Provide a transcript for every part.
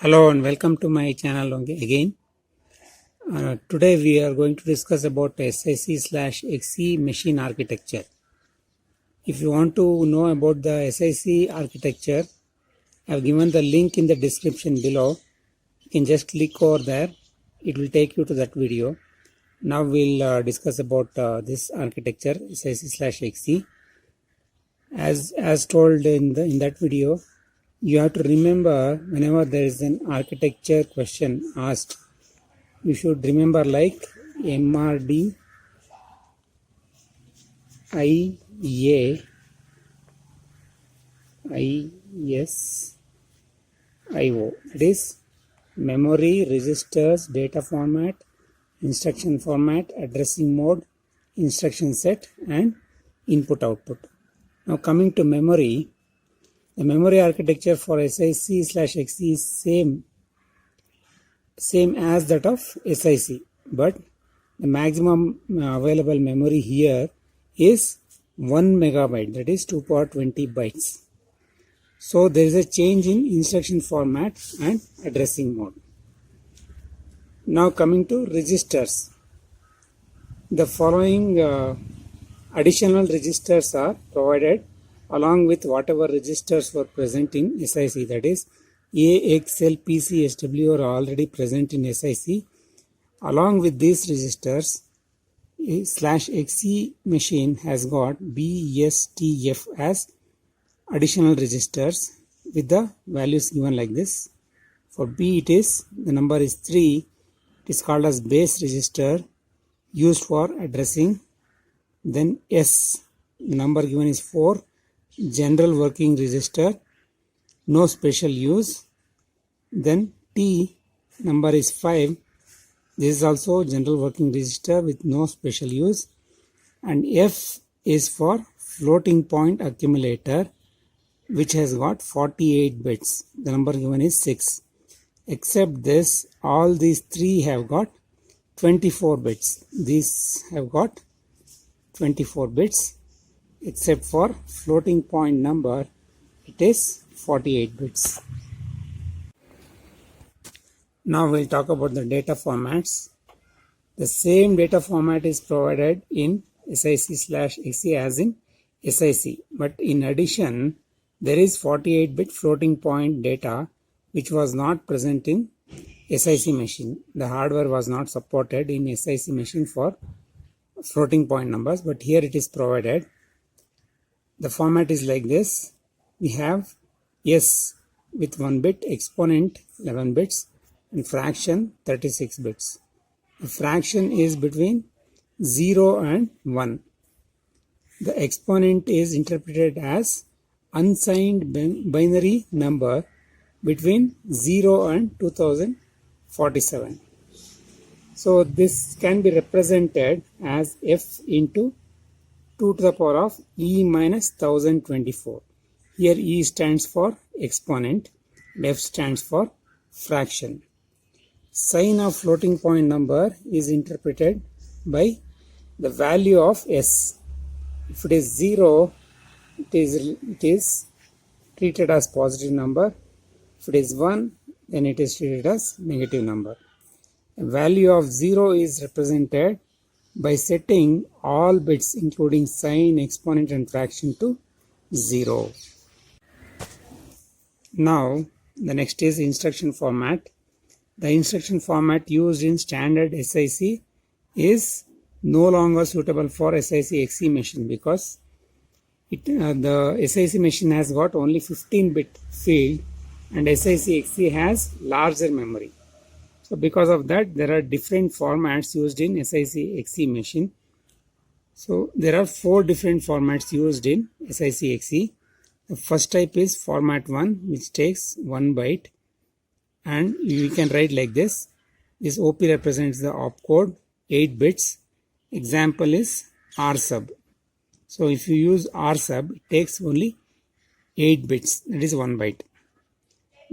Hello and welcome to my channel again. Today we are going to discuss about SIC/XE machine architecture. If you want to know about the SIC architecture, I have given the link in the description below. You can just click over there. It will take you to that video. Now we'll discuss about this architecture SIC/XE. As told in that video, you have to remember whenever there is an architecture question asked, you should remember like MRD, IA, IS, IO. That is memory, registers, data format, instruction format, addressing mode, instruction set, and input output. Now coming to memory, the memory architecture for SIC/XE is same as that of SIC, but the maximum available memory here is 1 megabyte, that is 2 power 20 bytes. So there is a change in instruction format and addressing mode. Now coming to registers, the following additional registers are provided along with whatever registers were present in SIC, that is A, X, L, P, C, SW are already present in SIC. Along with these registers, /XE machine has got B, S, T, F as additional registers with the values given like this. For B the number is 3. It is called as base register used for addressing. Then S, the number given is 4. General working register, no special use. Then T, number is 5. This is also general working register with no special use. And F is for floating point accumulator, which has got 48 bits. The number given is 6. Except this, all these three have got 24 bits. These have got 24 bits. Except for floating point number, it is 48 bits. Now we'll talk about the data formats. The same data format is provided in SIC/XE as in SIC, but in addition there is 48-bit floating point data which was not present in SIC machine. The hardware was not supported in SIC machine for floating point numbers, but here it is provided. The format is like this. We have S with 1 bit, exponent 11 bits, and fraction 36 bits. The fraction is between 0 and 1. The exponent is interpreted as unsigned binary number between 0 and 2047. So this can be represented as F into 2 to the power of E minus 1024. Here E stands for exponent and F stands for fraction. Sign of floating point number is interpreted by the value of S. If it is 0, it is treated as positive number. If it is 1, then it is treated as negative number. The value of 0 is represented by setting all bits including sign, exponent and fraction to 0. Now the next is instruction format. The instruction format used in standard SIC is no longer suitable for SIC/XE machine because the SIC machine has got only 15-bit field and SIC/XE has larger memory. So because of that, there are different formats used in SIC/XE machine. So there are 4 different formats used in SIC/XE. The first type is format 1, which takes 1 byte, and you can write like this. This OP represents the opcode, 8 bits. Example is R sub. So if you use R sub, it takes only 8 bits, that is 1 byte.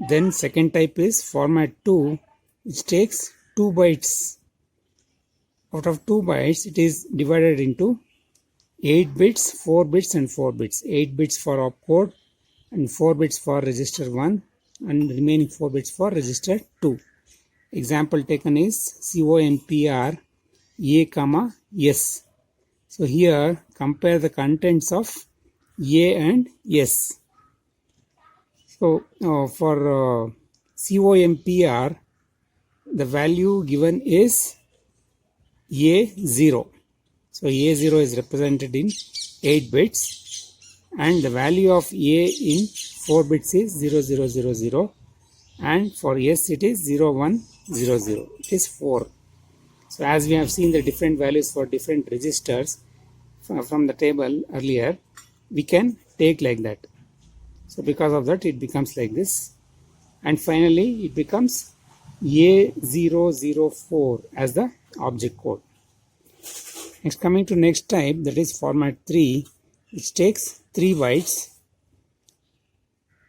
Then second type is format 2, which takes 2 bytes. Out of 2 bytes, it is divided into 8 bits, 4 bits and 4 bits. 8 bits for opcode and 4 bits for register 1 and remaining 4 bits for register 2. Example taken is COMPR A comma S. So here compare the contents of A and S. So for COMPR, the value given is A0. So A0 is represented in 8 bits and the value of A in 4 bits is 0000 and for S it is 0100. It is 4. So as we have seen the different values for different registers from the table earlier, we can take like that. So because of that it becomes like this, and finally it becomes A004 as the object code. Next, coming to next type, that is format 3, which takes 3 bytes.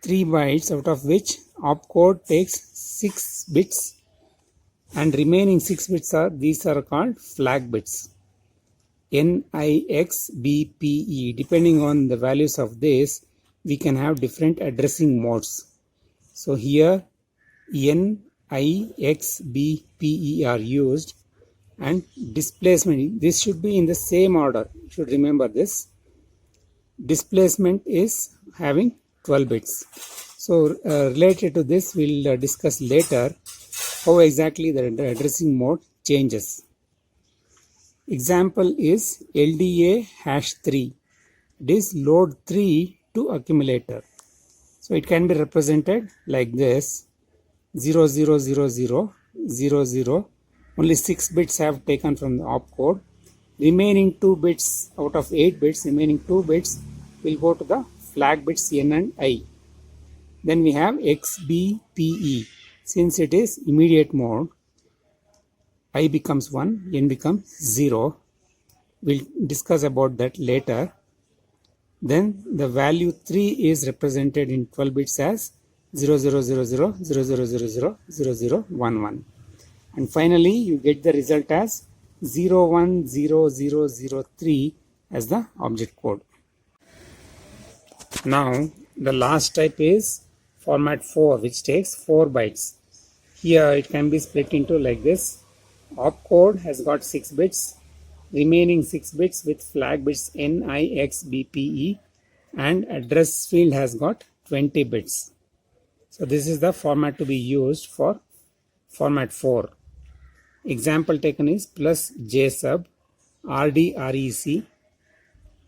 3 bytes out of which opcode takes 6 bits and remaining 6 bits are called flag bits. NIXBPE. Depending on the values of this, we can have different addressing modes. So here NIXBPE are used, and displacement, this should be in the same order. You should remember this. Displacement is having 12 bits. So related to this, we'll discuss later how exactly the addressing mode changes. Example is LDA #3. It is load 3 to accumulator. So it can be represented like this: 000000. Only 6 bits have taken from the opcode. Remaining 2 bits out of 8 bits, remaining 2 bits will go to the flag bits N and I. Then we have XBPE. Since it is immediate mode, I becomes 1, N becomes 0. We'll discuss about that later. Then the value 3 is represented in 12 bits as 0000, 0000, 0011. And finally, you get the result as 010003 as the object code. Now, the last type is format 4, which takes 4 bytes. Here it can be split into like this. Opcode has got 6 bits, remaining 6 bits with flag bits NIXBPE, and address field has got 20 bits. So this is the format to be used for format 4. Example taken is plus JSUB RDREC.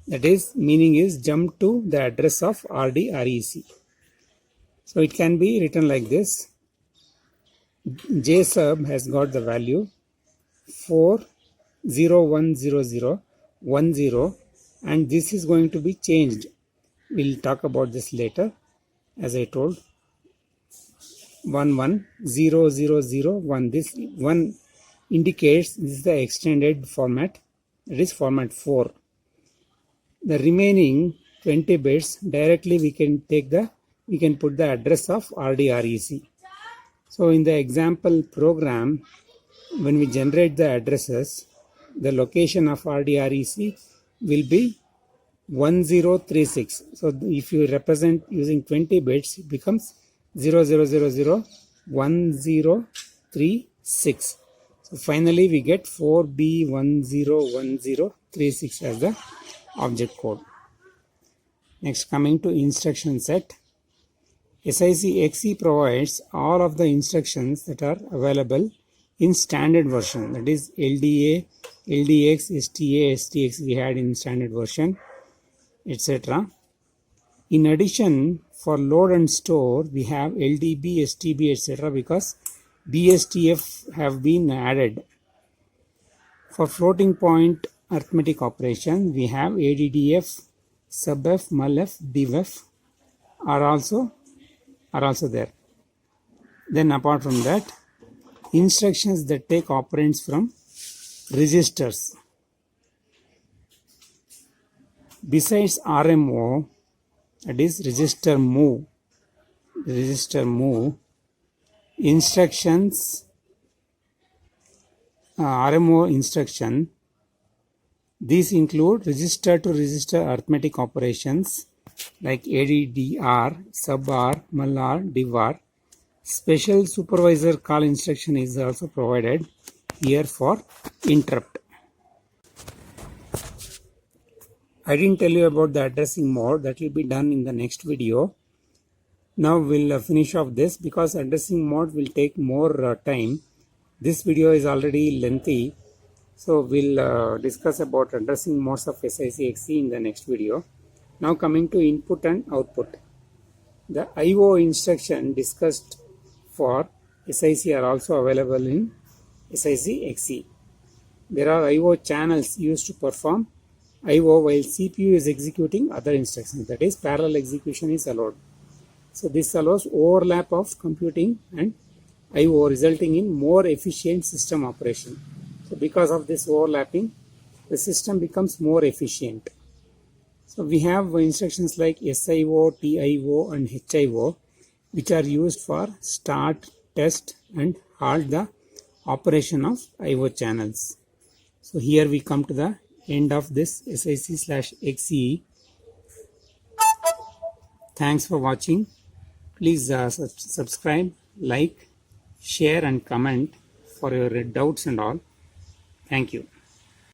That is, meaning is jump to the address of RDREC. So it can be written like this. JSUB has got the value 401010, and this is going to be changed. We'll talk about this later. As I told, 110001. This 1 indicates this is the extended format. It is format 4. The remaining 20 bits directly we can put the address of RDREC. So in the example program, when we generate the addresses, the location of RDREC will be 1036. So if you represent using 20 bits, it becomes 00001036. So finally we get 4B101036 as the object code. Next, coming to instruction set. SIC-XE provides all of the instructions that are available in standard version, that is LDA, LDX, STA, STX we had in standard version, etc. In addition, for load and store we have LDB, STB, etc. because BSTF have been added. For floating point arithmetic operation we have ADDF, SUBF, MULF, DIVF are also there. Then apart from that, instructions that take operands from registers. Besides RMO, that is register move, instructions, RMO instruction, these include register to register arithmetic operations like ADDR, SUBR, MULR, DIVR, Special supervisor call instruction is also provided here for interrupt. I didn't tell you about the addressing mode. That will be done in the next video. Now we'll finish off this because addressing mode will take more time. This video is already lengthy, so we'll discuss about addressing modes of SIC-XC in the next video. Now coming to input and output. The IO instruction discussed for SIC are also available in SIC-XC. There are IO channels used to perform IO while CPU is executing other instructions. That is, parallel execution is allowed. So this allows overlap of computing and IO, resulting in more efficient system operation. So because of this overlapping, the system becomes more efficient. So we have instructions like SIO, TIO and HIO, which are used for start, test and halt the operation of IO channels. So here we come to the end of this SIC/XC. Thanks for watching. Please subscribe, like, share and comment for your doubts and all. Thank you.